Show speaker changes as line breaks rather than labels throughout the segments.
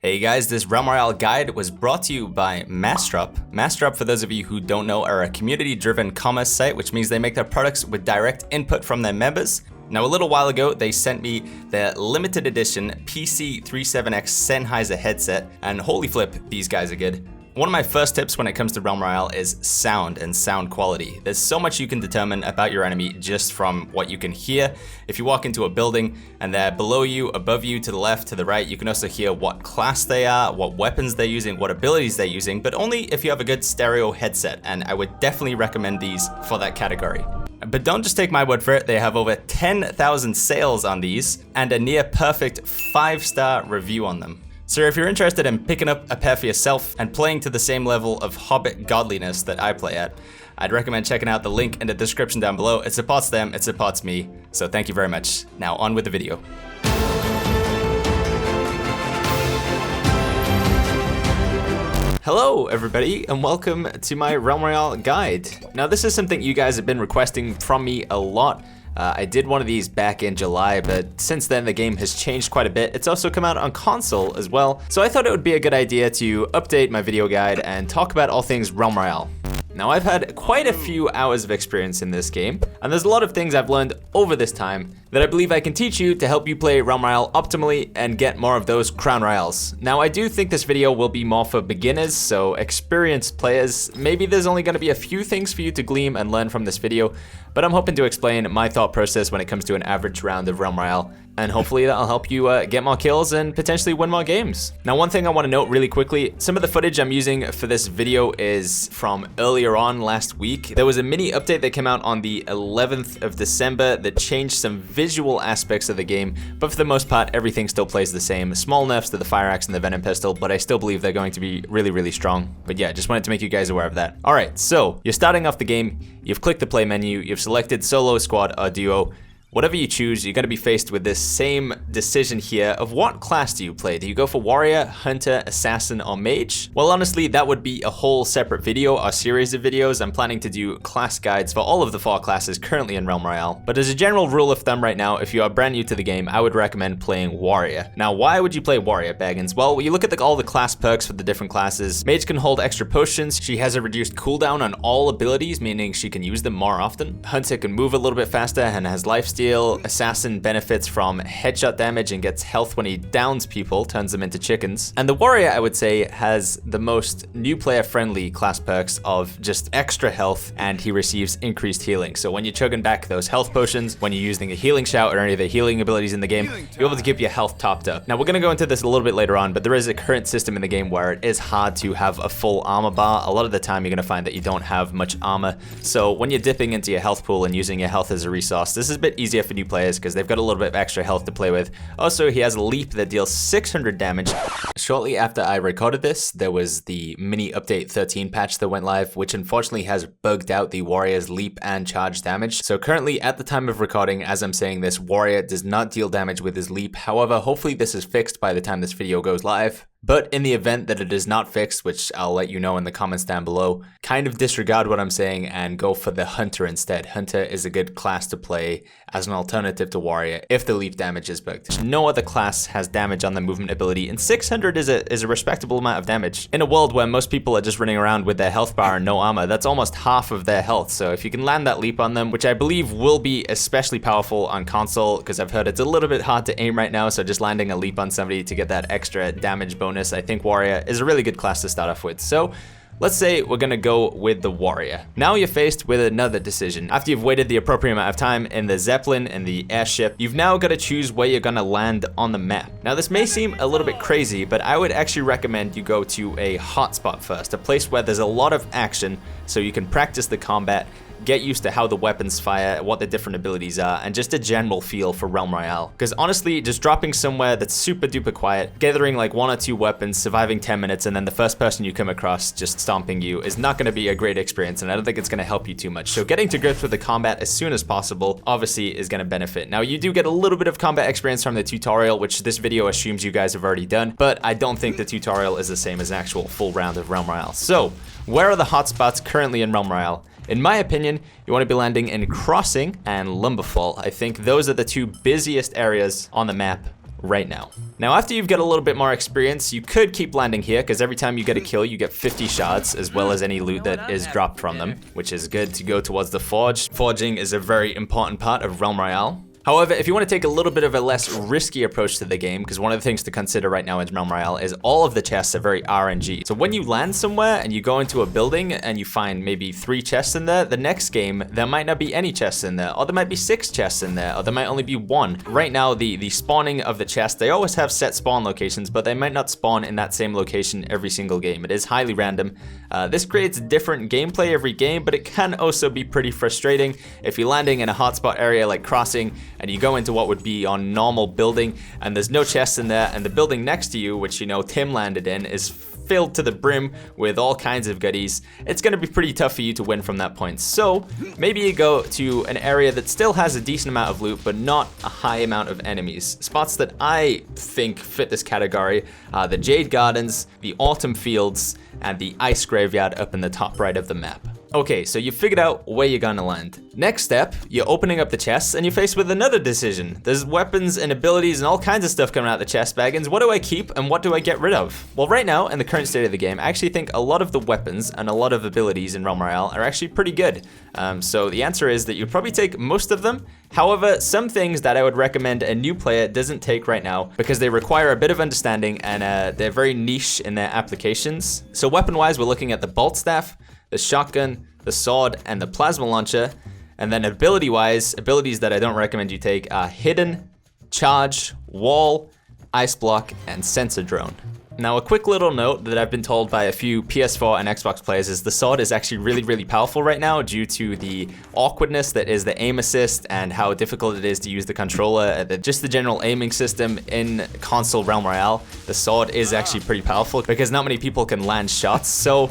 Hey guys, this Realm Royale guide was brought to you by Mastrop. Mastrop, for those of you who don't know, are a community-driven commerce site, which means they make their products with direct input from their members. Now, a little while ago, they sent me their limited edition PC37X Sennheiser headset, and holy flip, these guys are good. One of my first tips when it comes to Realm Royale is sound and sound quality. There's so much you can determine about your enemy just from what you can hear. If you walk into a building and they're below you, above you, to the left, to the right, you can also hear what class they are, what weapons they're using, what abilities they're using, but only if you have a good stereo headset, and I would definitely recommend these for that category. But don't just take my word for it, they have over 10,000 sales on these and a near perfect 5-star review on them. So if you're interested in picking up a pair for yourself and playing to the same level of Hobbit godliness that I play at, I'd recommend checking out the link in the description down below. It supports them, it supports me, so thank you very much. Now on with the video. Hello everybody, and welcome to my Realm Royale guide. Now this is something you guys have been requesting from me a lot. I did one of these back in July, but since then the game has changed quite a bit. It's also come out on console as well, so I thought it would be a good idea to update my video guide and talk about all things Realm Royale. Now I've had quite a few hours of experience in this game, and there's a lot of things I've learned over this time that I believe I can teach you to help you play Realm Royale optimally and get more of those Crown Royales. Now I do think this video will be more for beginners, so experienced players, maybe there's only going to be a few things for you to glean and learn from this video, but I'm hoping to explain my thought process when it comes to an average round of Realm Royale, and hopefully that'll help you get more kills and potentially win more games. Now one thing I want to note really quickly, some of the footage I'm using for this video is from earlier on last week. There was a mini update that came out on the 11th of December that changed some visual aspects of the game, but for the most part everything still plays the same. Small nerfs to the fire axe and the venom pistol, but I still believe they're going to be really strong. But yeah, just wanted to make you guys aware of that. Alright, so you're starting off the game, you've clicked the play menu, you've selected solo, squad, or duo. Whatever you choose, you're going to be faced with this same decision here of what class do you play? Do you go for warrior, hunter, assassin, or mage? Well, honestly, that would be a whole separate video or series of videos. I'm planning to do class guides for all of the 4 classes currently in Realm Royale. But as a general rule of thumb right now, if you are brand new to the game, I would recommend playing warrior. Now, why would you play warrior, Baggins? Well, you look at all the class perks for the different classes. Mage can hold extra potions. She has a reduced cooldown on all abilities, meaning she can use them more often. Hunter can move a little bit faster and has lifesteal. Assassin benefits from headshot damage and gets health when he downs people, turns them into chickens. And the warrior, I would say, has the most new player friendly class perks of just extra health, and he receives increased healing. So when you're chugging back those health potions, when you're using a healing shout or any of the healing abilities in the game, you're able to keep your health topped up. Now we're gonna go into this a little bit later on, but there is a current system in the game where it is hard to have a full armor bar. A lot of the time you're gonna find that you don't have much armor. So when you're dipping into your health pool and using your health as a resource, this is a bit easier for new players because they've got a little bit of extra health to play with. Also, he has a leap that deals 600 damage. Shortly after I recorded this, there was the mini update 13 patch that went live, which unfortunately has bugged out the warrior's leap and charge damage. So currently at the time of recording, as I'm saying this, warrior does not deal damage with his leap. However, hopefully this is fixed by the time this video goes live. But in the event that it is not fixed, which I'll let you know in the comments down below, kind of disregard what I'm saying and go for the hunter instead. Hunter is a good class to play as an alternative to warrior if the leap damage is bugged. No other class has damage on the movement ability, and 600 is a respectable amount of damage. In a world where most people are just running around with their health bar and no armor, that's almost half of their health. So if you can land that leap on them, which I believe will be especially powerful on console, because I've heard it's a little bit hard to aim right now, so just landing a leap on somebody to get that extra damage bonus, I think warrior is a really good class to start off with. So let's say we're gonna go with the warrior. Now you're faced with another decision. After you've waited the appropriate amount of time in the Zeppelin and the airship, you've now got to choose where you're gonna land on the map. Now this may seem a little bit crazy, but I would actually recommend you go to a hotspot first, a place where there's a lot of action so you can practice the combat, get used to how the weapons fire, what the different abilities are, and just a general feel for Realm Royale. Because honestly, just dropping somewhere that's super duper quiet, gathering like 1 or 2 weapons, surviving 10 minutes, and then the first person you come across just stomping you is not going to be a great experience, and I don't think it's going to help you too much. So getting to grips with the combat as soon as possible obviously is going to benefit. Now you do get a little bit of combat experience from the tutorial, which this video assumes you guys have already done, but I don't think the tutorial is the same as an actual full round of Realm Royale. So where are the hotspots currently in Realm Royale? In my opinion, you want to be landing in Crossing and Lumberfall. I think those are the 2 busiest areas on the map right now. Now, after you've got a little bit more experience, you could keep landing here, because every time you get a kill, you get 50 shards, as well as any loot that is dropped from them, which is good to go towards the forge. Forging is a very important part of Realm Royale. However, if you want to take a little bit of a less risky approach to the game, because one of the things to consider right now in Realm Royale is all of the chests are very RNG. So when you land somewhere and you go into a building and you find maybe 3 chests in there, the next game, there might not be any chests in there, or there might be 6 chests in there, or there might only be 1. Right now, the spawning of the chests, they always have set spawn locations, but they might not spawn in that same location every single game. It is highly random. This creates different gameplay every game, but it can also be pretty frustrating if you're landing in a hotspot area like Crossing, and you go into what would be on normal building, and there's no chests in there, and the building next to you, which you know Tim landed in, is filled to the brim with all kinds of goodies. It's going to be pretty tough for you to win from that point. So maybe you go to an area that still has a decent amount of loot, but not a high amount of enemies. Spots that I think fit this category are the Jade Gardens, the Autumn Fields, and the Ice Graveyard up in the top right of the map. Okay, so you figured out where you're gonna land. Next step, you're opening up the chests and you're faced with another decision. There's weapons and abilities and all kinds of stuff coming out of the chest, Baggins. What do I keep and what do I get rid of? Well, right now, in the current state of the game, I actually think a lot of the weapons and a lot of abilities in Realm Royale are actually pretty good. So the answer is that you'd probably take most of them. However, some things that I would recommend a new player doesn't take right now because they require a bit of understanding and they're very niche in their applications. So weapon-wise, we're looking at the Bolt Staff, the shotgun, the sword, and the plasma launcher. And then ability-wise, abilities that I don't recommend you take are Hidden, Charge, Wall, Ice Block, and Sensor Drone. Now, a quick little note that I've been told by a few PS4 and Xbox players is the sword is actually really powerful right now due to the awkwardness that is the aim assist and how difficult it is to use the controller. Just the general aiming system in console Realm Royale, the sword is actually pretty powerful because not many people can land shots. So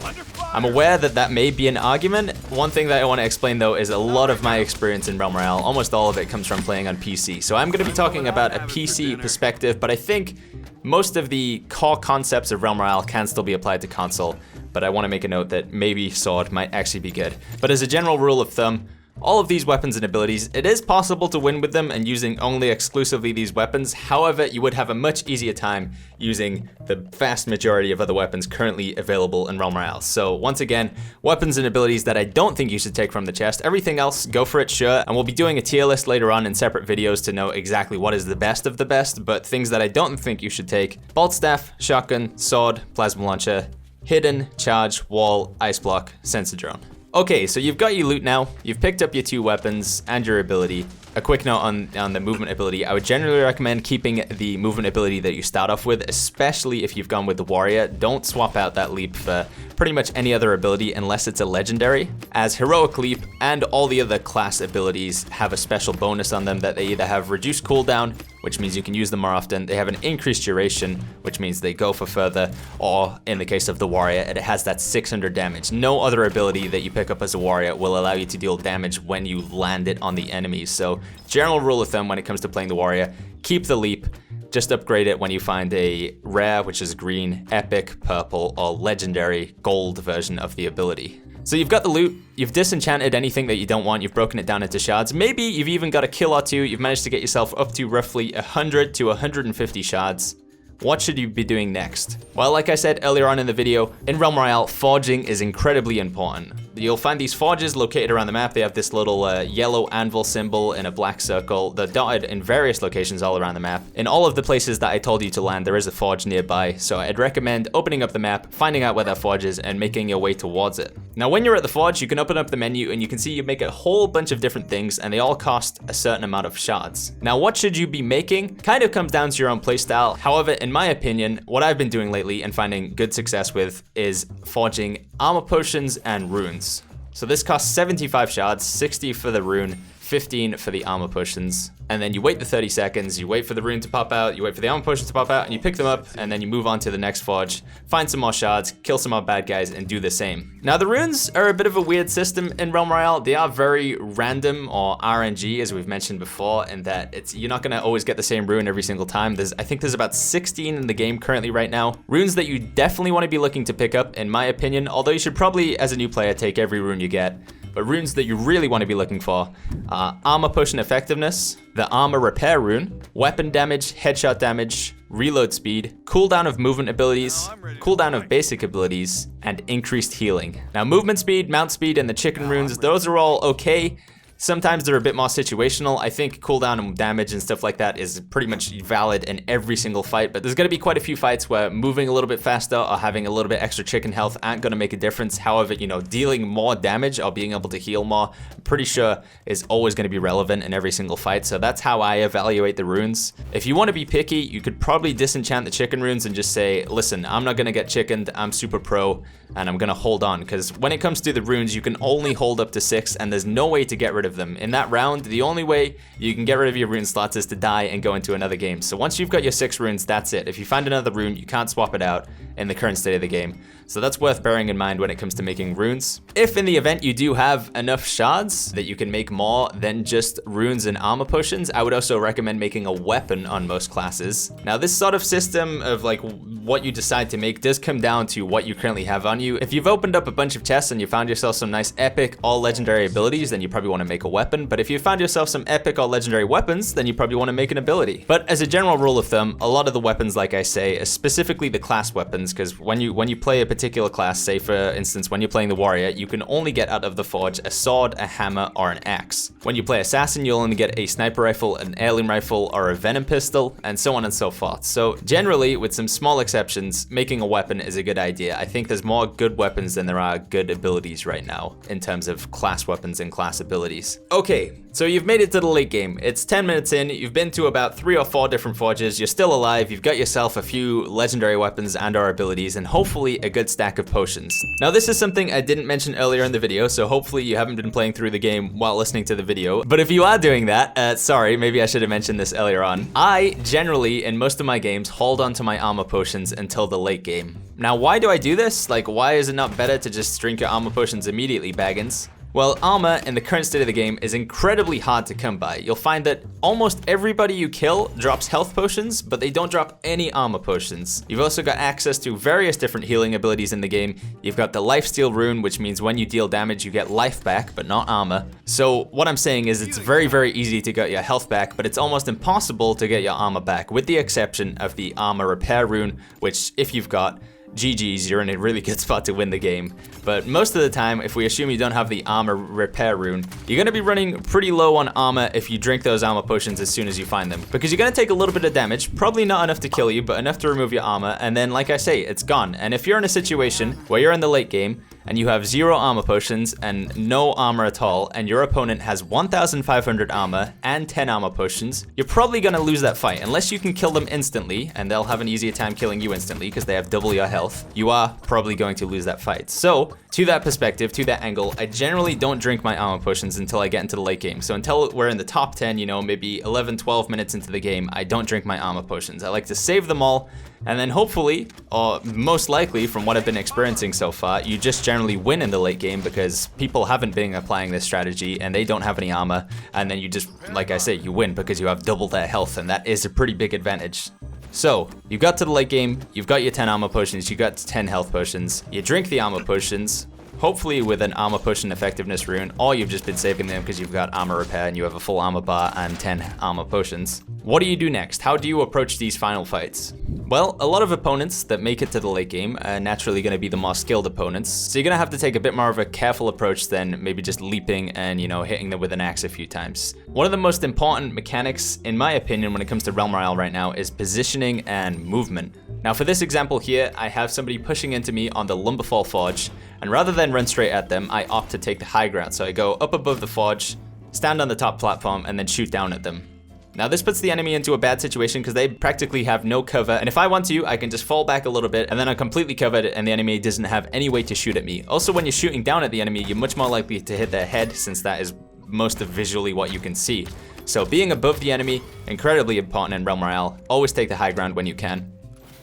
I'm aware that that may be an argument. One thing that I want to explain though is a lot of my experience in Realm Royale, almost all of it comes from playing on PC. So I'm going to be talking about a PC perspective, but I think most of the core concepts of Realm Royale can still be applied to console, but I want to make a note that maybe sword might actually be good. But as a general rule of thumb, all of these weapons and abilities, it is possible to win with them and using only exclusively these weapons. However, you would have a much easier time using the vast majority of other weapons currently available in Realm Royale. So once again, weapons and abilities that I don't think you should take from the chest. Everything else, go for it, sure. And we'll be doing a tier list later on in separate videos to know exactly what is the best of the best, but things that I don't think you should take: Bolt Staff, Shotgun, Sword, Plasma Launcher, Hidden, Charge, Wall, Ice Block, Sensor Drone. Okay, so you've got your loot now, you've picked up your 2 weapons and your ability. A quick note on the movement ability. I would generally recommend keeping the movement ability that you start off with, especially if you've gone with the warrior. Don't swap out that leap for pretty much any other ability unless it's a legendary, as heroic leap and all the other class abilities have a special bonus on them that they either have reduced cooldown, which means you can use them more often, they have an increased duration, which means they go for further, or in the case of the warrior, it has that 600 damage. No other ability that you pick up as a warrior will allow you to deal damage when you land it on the enemies. So general rule of thumb when it comes to playing the warrior, keep the leap, just upgrade it when you find a rare, which is green, epic, purple, or legendary gold version of the ability. So you've got the loot, you've disenchanted anything that you don't want, you've broken it down into shards, maybe you've even got a kill or 2, you've managed to get yourself up to roughly 100 to 150 shards. What should you be doing next? Well, like I said earlier on in the video, in Realm Royale, forging is incredibly important. You'll find these forges located around the map. They have this little yellow anvil symbol in a black circle. They're dotted in various locations all around the map. In all of the places that I told you to land, there is a forge nearby, so I'd recommend opening up the map, finding out where that forge is, and making your way towards it. Now, when you're at the forge, you can open up the menu and you can see you make a whole bunch of different things, and they all cost a certain amount of shards. Now, what should you be making? Kind of comes down to your own playstyle. However, in my opinion, what I've been doing lately and finding good success with is forging armor potions and runes. So this costs 75 shards, 60 for the rune, 15 for the armor potions. And then you wait the 30 seconds, you wait for the rune to pop out, you wait for the armor potion to pop out, and you pick them up, and then you move on to the next forge, find some more shards, kill some more bad guys, and do the same. Now, the runes are a bit of a weird system in Realm Royale. They are very random, or RNG, as we've mentioned before, in that you're not gonna always get the same rune every single time. I think there's about 16 in the game currently right now. Runes that you definitely want to be looking to pick up, in my opinion, although you should probably, as a new player, take every rune you get. but runes that you really want to be looking for are Armor Potion Effectiveness, the Armor Repair rune, Weapon Damage, Headshot Damage, Reload Speed, Cooldown of Movement Abilities, Cooldown of Basic Abilities, and Increased Healing. Now Movement Speed, Mount Speed, and the Chicken runes, those are all okay. Sometimes they're a bit more situational. I think cooldown and damage and stuff like that is pretty much valid in every single fight, but there's gonna be quite a few fights where moving a little bit faster or having a little bit extra chicken health aren't gonna make a difference. However, you know, dealing more damage or being able to heal more, I'm pretty sure is always gonna be relevant in every single fight, so that's how I evaluate the runes. If you wanna be picky, you could probably disenchant the chicken runes and just say, listen, I'm not gonna get chickened, I'm super pro, and I'm gonna hold on, because when it comes to the runes, you can only hold up to 6, and there's no way to get rid of them. In that round, the only way you can get rid of your rune slots is to die and go into another game. So once you've got your 6 runes, that's it. If you find another rune, you can't swap it out in the current state of the game. So that's worth bearing in mind when it comes to making runes. If in the event you do have enough shards that you can make more than just runes and armor potions, I would also recommend making a weapon on most classes. Now this sort of system of like what you decide to make does come down to what you currently have on you. If you've opened up a bunch of chests and you found yourself some nice epic all legendary abilities, then you probably want to make a weapon. But if you found yourself some epic or legendary weapons, then you probably want to make an ability. But as a general rule of thumb, a lot of the weapons, like I say, specifically the class weapons, because when you play a particular class, say for instance when you're playing the warrior, you can only get out of the forge a sword, a hammer, or an axe. When you play assassin, you'll only get a sniper rifle, an heirloom rifle, or a venom pistol, and so on and so forth. So generally, with some small exceptions, making a weapon is a good idea. I think there's more good weapons than there are good abilities right now in terms of class weapons and class abilities. Okay, so you've made it to the late game. It's 10 minutes in, you've been to about 3 or 4 different forges, you're still alive, you've got yourself a few legendary weapons and or abilities, and hopefully a good stack of potions. Now this is something I didn't mention earlier in the video, so hopefully you haven't been playing through the game while listening to the video. But if you are doing that, sorry, maybe I should have mentioned this earlier on. I generally, in most of my games, hold on to my armor potions until the late game. Now why do I do this? Like, why is it not better to just drink your armor potions immediately, Baggins? Well, armor in the current state of the game is incredibly hard to come by. You'll find that almost everybody you kill drops health potions, but they don't drop any armor potions. You've also got access to various different healing abilities in the game. You've got the lifesteal rune, which means when you deal damage, you get life back, but not armor. So what I'm saying is it's very, very easy to get your health back, but it's almost impossible to get your armor back, with the exception of the armor repair rune, which if you've got, GG's, you're in a really good spot to win the game. But most of the time, if we assume you don't have the armor repair rune, you're gonna be running pretty low on armor if you drink those armor potions as soon as you find them. Because you're gonna take a little bit of damage, probably not enough to kill you, but enough to remove your armor, and then like I say, it's gone. And if you're in a situation where you're in the late game, and you have 0 armor potions and no armor at all, and your opponent has 1,500 armor and 10 armor potions, you're probably gonna lose that fight. Unless you can kill them instantly, and they'll have an easier time killing you instantly because they have double your health, you are probably going to lose that fight. So, to that perspective, to that angle, I generally don't drink my armor potions until I get into the late game. So until we're in the top 10, you know, maybe 11, 12 minutes into the game, I don't drink my armor potions. I like to save them all, and then hopefully, or most likely from what I've been experiencing so far, you just generally win in the late game because people haven't been applying this strategy and they don't have any armor, and then you just, like I say, you win because you have double their health, and that is a pretty big advantage. So, you got to the late game, you've got your 10 armor potions, you got 10 health potions, you drink the armor potions, hopefully with an armor potion effectiveness rune, or you've just been saving them because you've got armor repair and you have a full armor bar and 10 armor potions. What do you do next? How do you approach these final fights? Well, a lot of opponents that make it to the late game are naturally going to be the more skilled opponents, so you're going to have to take a bit more of a careful approach than maybe just leaping and, you know, hitting them with an axe a few times. One of the most important mechanics, in my opinion, when it comes to Realm Royale right now is positioning and movement. Now for this example here, I have somebody pushing into me on the Lumberfall Forge, and rather than run straight at them, I opt to take the high ground. So I go up above the forge, stand on the top platform, and then shoot down at them. Now this puts the enemy into a bad situation because they practically have no cover, and if I want to, I can just fall back a little bit and then I'm completely covered and the enemy doesn't have any way to shoot at me. Also, when you're shooting down at the enemy, you're much more likely to hit their head since that is most of visually what you can see. So being above the enemy, incredibly important in Realm Royale. Always take the high ground when you can.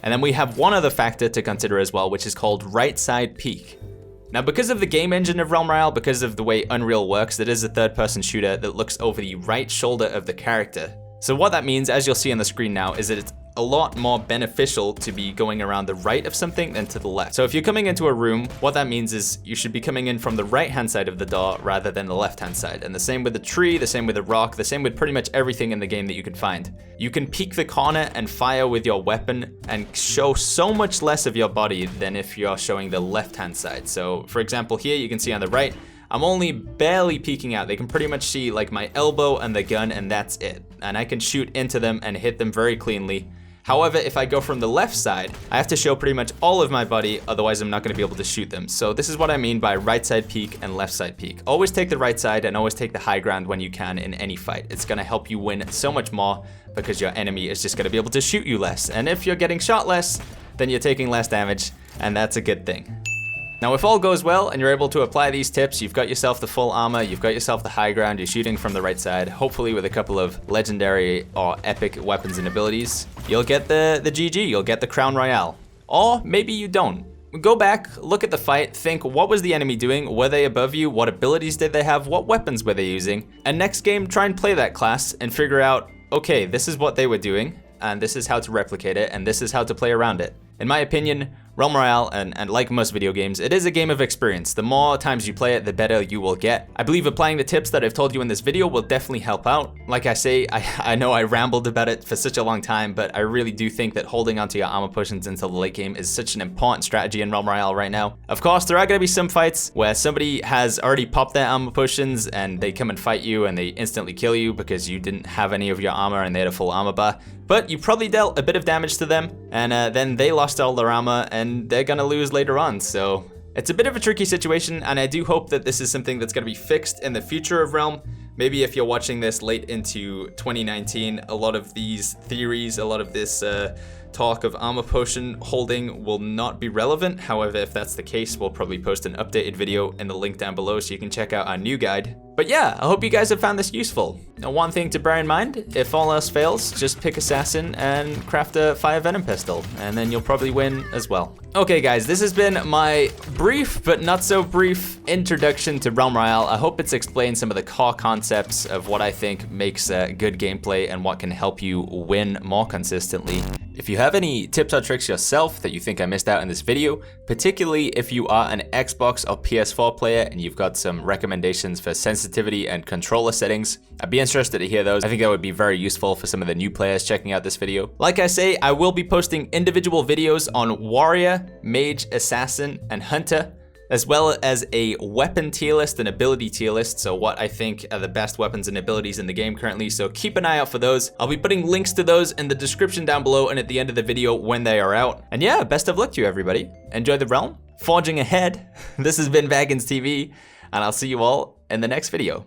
And then we have one other factor to consider as well, which is called right side peek. Now because of the game engine of Realm Royale, because of the way Unreal works, it is a third-person shooter that looks over the right shoulder of the character. So what that means, as you'll see on the screen now, is that it's a lot more beneficial to be going around the right of something than to the left. So if you're coming into a room, what that means is you should be coming in from the right-hand side of the door rather than the left-hand side. And the same with the tree, the same with the rock, the same with pretty much everything in the game that you can find. You can peek the corner and fire with your weapon and show so much less of your body than if you're showing the left-hand side. So for example, here you can see on the right, I'm only barely peeking out. They can pretty much see like my elbow and the gun, and that's it. And I can shoot into them and hit them very cleanly. However, if I go from the left side, I have to show pretty much all of my body, otherwise I'm not gonna be able to shoot them. So this is what I mean by right side peek and left side peek. Always take the right side and always take the high ground when you can in any fight. It's gonna help you win so much more because your enemy is just gonna be able to shoot you less. And if you're getting shot less, then you're taking less damage, and that's a good thing. Now, if all goes well and you're able to apply these tips, you've got yourself the full armor, you've got yourself the high ground, you're shooting from the right side, hopefully with a couple of legendary or epic weapons and abilities, you'll get the GG, you'll get the Crown Royale. Or maybe you don't. Go back, look at the fight, think what was the enemy doing, were they above you, what abilities did they have, what weapons were they using, and next game try and play that class and figure out, okay, this is what they were doing, and this is how to replicate it, and this is how to play around it. In my opinion, Realm Royale, and like most video games, it is a game of experience. The more times you play it, the better you will get. I believe applying the tips that I've told you in this video will definitely help out. Like I say, I know I rambled about it for such a long time, but I really do think that holding onto your armor potions until the late game is such an important strategy in Realm Royale right now. Of course, there are going to be some fights where somebody has already popped their armor potions and they come and fight you and they instantly kill you because you didn't have any of your armor and they had a full armor bar. But you probably dealt a bit of damage to them, and then they lost all their armor, and they're gonna lose later on, so it's a bit of a tricky situation, and I do hope that this is something that's gonna be fixed in the future of Realm. Maybe if you're watching this late into 2019, a lot of these theories, a lot of this talk of armor potion holding will not be relevant. However, if that's the case, we'll probably post an updated video in the link down below so you can check out our new guide. But yeah, I hope you guys have found this useful. Now, one thing to bear in mind, if all else fails, just pick Assassin and craft a Fire Venom pistol, and then you'll probably win as well. Okay guys, this has been my brief but not so brief introduction to Realm Royale. I hope it's explained some of the core concepts of what I think makes good gameplay and what can help you win more consistently. If you have any tips or tricks yourself that you think I missed out in this video, particularly if you are an Xbox or PS4 player and you've got some recommendations for sensitivity and controller settings, I'd be interested to hear those. I think that would be very useful for some of the new players checking out this video. Like I say, I will be posting individual videos on Warrior, Mage, Assassin, and Hunter, as well as a weapon tier list and ability tier list, so what I think are the best weapons and abilities in the game currently, so keep an eye out for those. I'll be putting links to those in the description down below and at the end of the video when they are out. And yeah, best of luck to you everybody. Enjoy the realm, forging ahead. This has been BagginsTV, and I'll see you all in the next video.